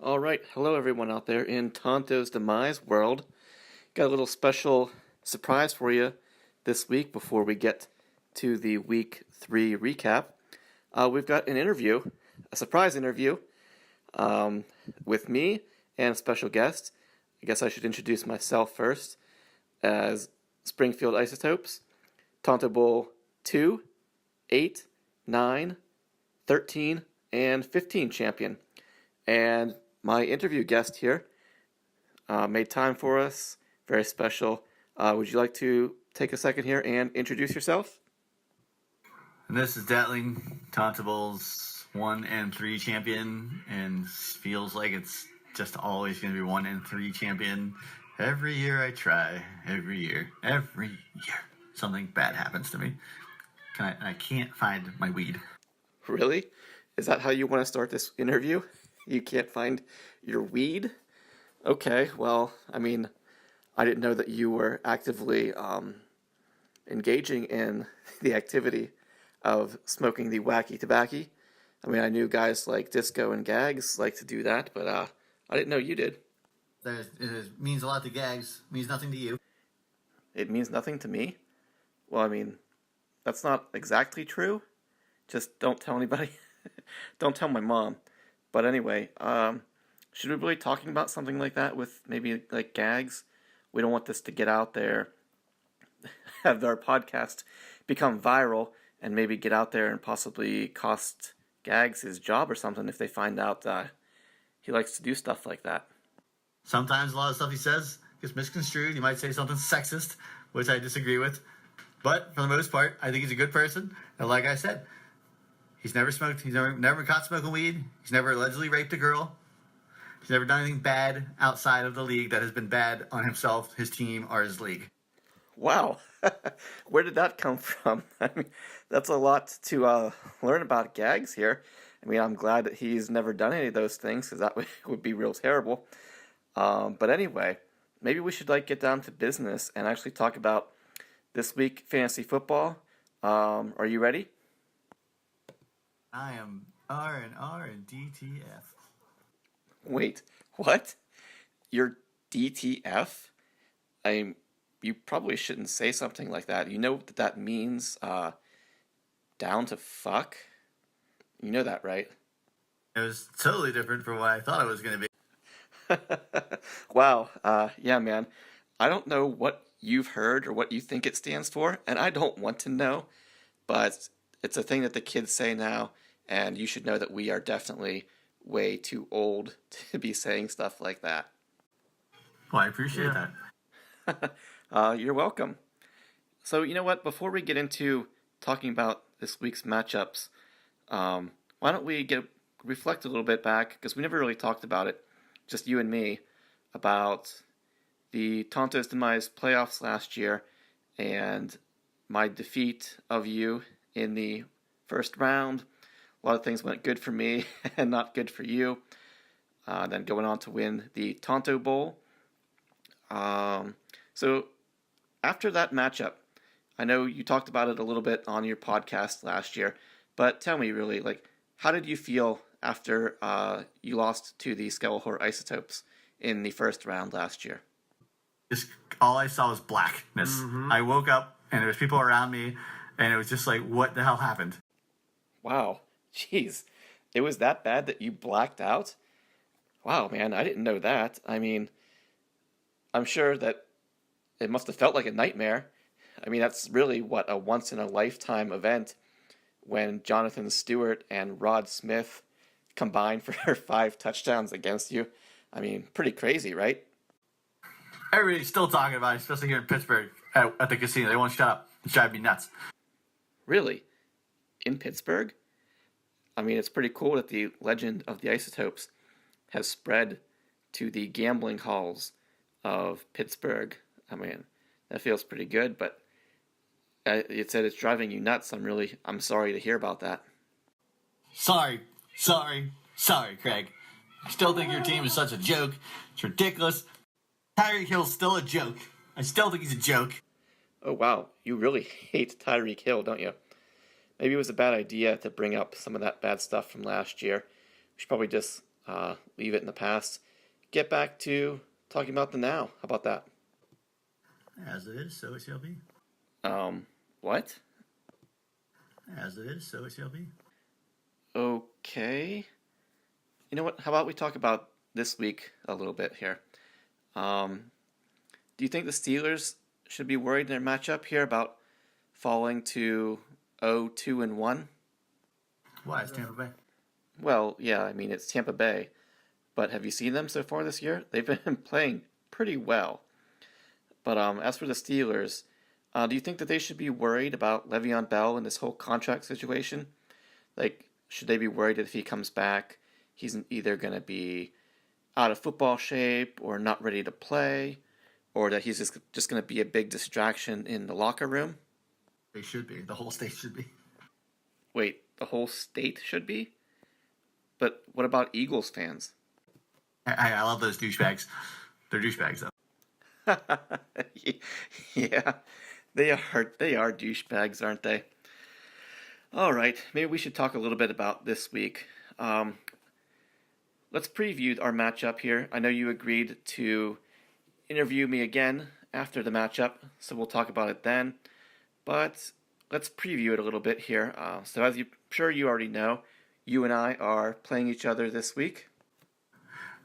All right, hello everyone out there in Tonto's Demise world. Got a little special surprise for you this week before we get to the week 3 recap. We've got an interview, a surprise interview, with me and a special guest. I guess I should introduce myself first as Springfield Isotopes, Tonto Bowl 2, 8, 9, 13, and 15 champion. And my interview guest here made time for us, very special. Would you like to take a second here and introduce yourself? And this is Datling, Tontables 1 and 3 champion, and feels like it's just always going to be 1 and 3 champion. Every year I try, every year, something bad happens to me. I can't find my weed. Really? Is that how you want to start this interview? You can't find your weed? Okay, well, I mean, I didn't know that you were actively engaging in the activity of smoking the wacky tobacco. I mean, I knew guys like Disco and Gags like to do that, but I didn't know you did. It means a lot to Gags. It means nothing to you. It means nothing to me? Well, I mean, that's not exactly true. Just don't tell anybody. Don't tell my mom. But anyway, should we be talking about something like that with maybe like Gags? We don't want this to get out there, have our podcast become viral, and maybe get out there and possibly cost Gags his job or something if they find out he likes to do stuff like that. Sometimes a lot of stuff he says gets misconstrued. You might say something sexist, which I disagree with. But for the most part, I think he's a good person. And like I said, he's never smoked. He's never caught smoking weed. He's never allegedly raped a girl. He's never done anything bad outside of the league that has been bad on himself, his team, or his league. Wow. Where did that come from? I mean, that's a lot to learn about Gags here. I mean, I'm glad that he's never done any of those things because that would be real terrible. But anyway, maybe we should get down to business and actually talk about this week fantasy football. Are you ready? I am R and DTF. Wait, what? You're DTF? You probably shouldn't say something like that. You know what that means, down to fuck? You know that, right? It was totally different from what I thought it was going to be. Wow, yeah, man. I don't know what you've heard or what you think it stands for, and I don't want to know, but it's a thing that the kids say now, and you should know that we are definitely way too old to be saying stuff like that. Well, I appreciate that. You're welcome. So, you know what? Before we get into talking about this week's matchups, why don't we reflect a little bit back, because we never really talked about it, just you and me, about the Tonto's Demise playoffs last year and my defeat of you in the first round. A lot of things went good for me and not good for you. Then going on to win the Tonto Bowl. So after that matchup, I know you talked about it a little bit on your podcast last year, but tell me really, how did you feel after you lost to the Skellhor Isotopes in the first round last year? All I saw was blackness. Mm-hmm. I woke up and there was people around me, and it was just like, what the hell happened? Wow. Jeez. It was that bad that you blacked out? Wow, man, I didn't know that. I mean, I'm sure that it must have felt like a nightmare. I mean, that's really a once-in-a-lifetime event when Jonathan Stewart and Rod Smith combined for 5 touchdowns against you. I mean, pretty crazy, right? Everybody's still talking about it, especially here in Pittsburgh at the casino. They won't shut up. It's driving me nuts. Really? In Pittsburgh? I mean, it's pretty cool that the legend of the Isotopes has spread to the gambling halls of Pittsburgh. I mean, that feels pretty good, but it said it's driving you nuts. I'm sorry to hear about that. Sorry, Craig. I still think your team is such a joke. It's ridiculous. Tyreek Hill's still a joke. I still think he's a joke. Oh, wow. You really hate Tyreek Hill, don't you? Maybe it was a bad idea to bring up some of that bad stuff from last year. We should probably just leave it in the past. Get back to talking about the now. How about that? As it is, so it shall be. What? As it is, so it shall be. Okay. You know what? How about we talk about this week a little bit here? Do you think the Steelers should be worried in their matchup here about falling to 0-2-1? Why? It's Tampa Bay. Well, yeah, I mean, it's Tampa Bay. But have you seen them so far this year? They've been playing pretty well. But as for the Steelers, do you think that they should be worried about Le'Veon Bell and this whole contract situation? Like, should they be worried that if he comes back, he's either going to be out of football shape or not ready to play, or that he's just going to be a big distraction in the locker room? They should be. The whole state should be. Wait, the whole state should be? But what about Eagles fans? I love those douchebags. They're douchebags, though. Yeah, they are douchebags, aren't they? All right, maybe we should talk a little bit about this week. Let's preview our matchup here. I know you agreed to interview me again after the matchup, so we'll talk about it then. But let's preview it a little bit here. So as I'm sure you already know, you and I are playing each other this week.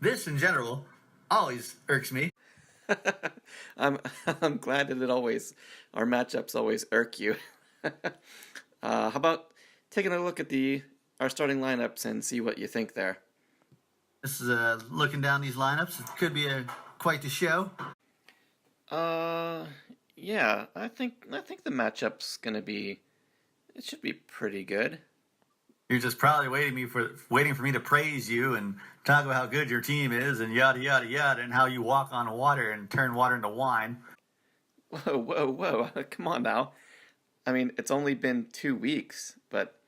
This, in general, always irks me. I'm glad that our matchups always irk you. How about taking a look at our starting lineups and see what you think there? This is looking down these lineups. It could be quite the show. Yeah, I think the matchup's gonna be. It should be pretty good. You're just probably waiting for me to praise you and talk about how good your team is and yada yada yada and how you walk on water and turn water into wine. Whoa! Come on now. I mean, it's only been 2 weeks, but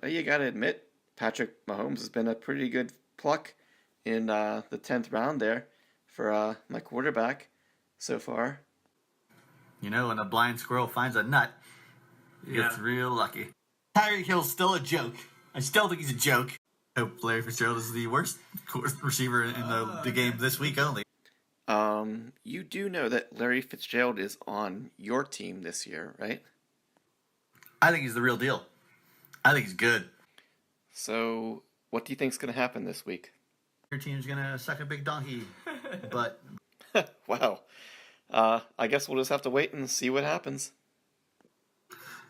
you gotta admit, Patrick Mahomes has been a pretty good pluck in the 10th round there for my quarterback so far. You know, when a blind squirrel finds a nut, it's real lucky. Tyreek Hill's still a joke. I still think he's a joke. I hope Larry Fitzgerald is the worst receiver in the game this week only. You do know that Larry Fitzgerald is on your team this year, right? I think he's the real deal. I think he's good. So, what do you think's going to happen this week? Your team's going to suck a big donkey. But Wow. I guess we'll just have to wait and see what happens.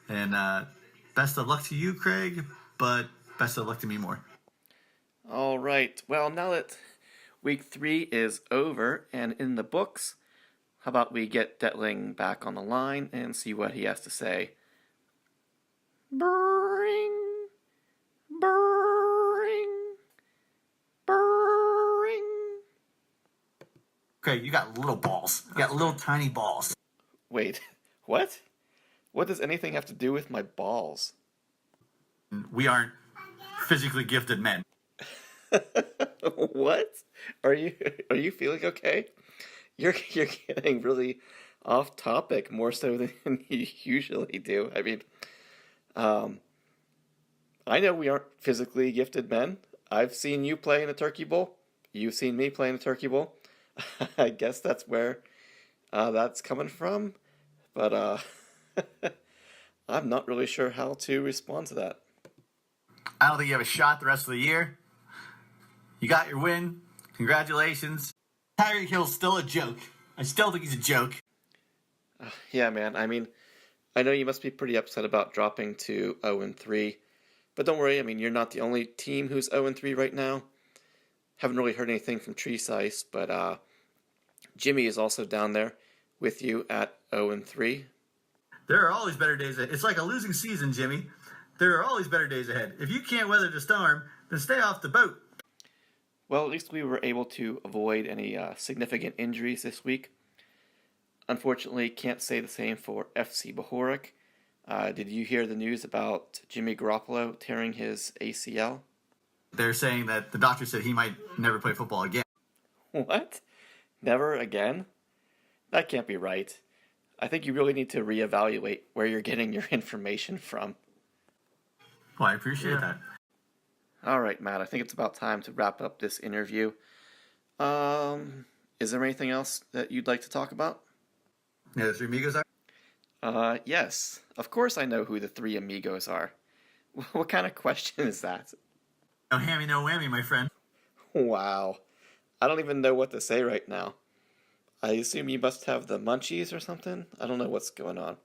And best of luck to you, Craig, but best of luck to me more. All right. Well, now that week 3 is over and in the books, how about we get Detling back on the line and see what he has to say? Burring, burring, burring. Craig, you got little balls. You got little tiny balls. Wait, what? What does anything have to do with my balls? We aren't physically gifted men. What? Are you feeling okay? You're getting really off topic more so than you usually do. I mean, I know we aren't physically gifted men. I've seen you play in a turkey bowl. You've seen me play in a turkey bowl. I guess that's where that's coming from. But I'm not really sure how to respond to that. I don't think you have a shot the rest of the year. You got your win. Congratulations. Tyreek Hill's still a joke. I still think he's a joke. Yeah, man. I mean, I know you must be pretty upset about dropping to 0-3. But don't worry. I mean, you're not the only team who's 0-3 right now. Haven't really heard anything from Tree Size, but Jimmy is also down there with you at 0-3. There are always better days ahead. It's like a losing season, Jimmy. There are always better days ahead. If you can't weather the storm, then stay off the boat. Well, at least we were able to avoid any significant injuries this week. Unfortunately, can't say the same for FC Bohoric. Did you hear the news about Jimmy Garoppolo tearing his ACL? They're saying that the doctor said he might never play football again. What? Never again? That can't be right. I think you really need to reevaluate where you're getting your information from. Well, I appreciate that. All right, Matt, I think it's about time to wrap up this interview. Is there anything else that you'd like to talk about? Yeah, the three amigos are. Yes. Of course I know who the three amigos are. What kind of question is that? No hammy, no whammy, my friend. Wow. I don't even know what to say right now. I assume you must have the munchies or something? I don't know what's going on.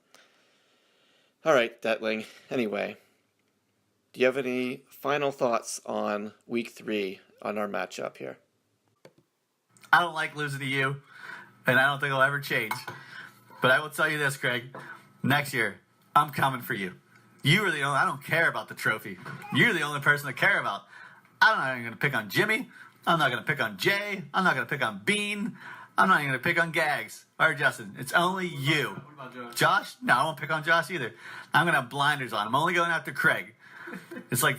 All right, Detling. Anyway, do you have any final thoughts on week 3 on our matchup here? I don't like losing to you, and I don't think it'll ever change. But I will tell you this, Craig. Next year, I'm coming for you. You are the only. I don't care about the trophy. You're the only person to care about. I'm not even going to pick on Jimmy. I'm not going to pick on Jay. I'm not going to pick on Bean. I'm not even going to pick on Gags or Justin. It's only you. What about Josh? Josh? No, I won't pick on Josh either. I'm going to have blinders on. I'm only going after Craig. It's like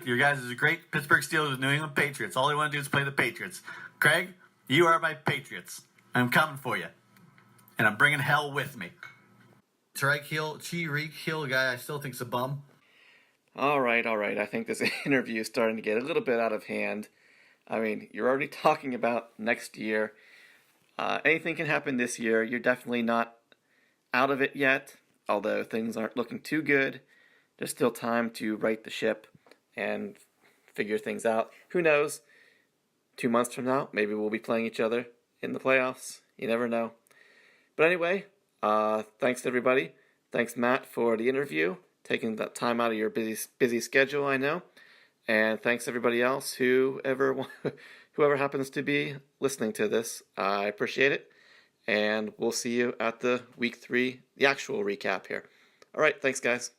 your guys is a great Pittsburgh Steelers with New England Patriots. All they want to do is play the Patriots. Craig, you are my Patriots. I'm coming for you. And I'm bringing hell with me. Tyreek Hill guy, I still think's a bum. All right. I think this interview is starting to get a little bit out of hand. I mean, you're already talking about next year. Anything can happen this year. You're definitely not out of it yet, although things aren't looking too good. There's still time to right the ship and figure things out. Who knows? 2 months from now, maybe we'll be playing each other in the playoffs. You never know. But anyway, thanks to everybody. Thanks, Matt, for the interview, taking that time out of your busy schedule, I know. And thanks everybody else, whoever happens to be listening to this. I appreciate it. And we'll see you at the week 3, the actual recap here. All right, thanks, guys.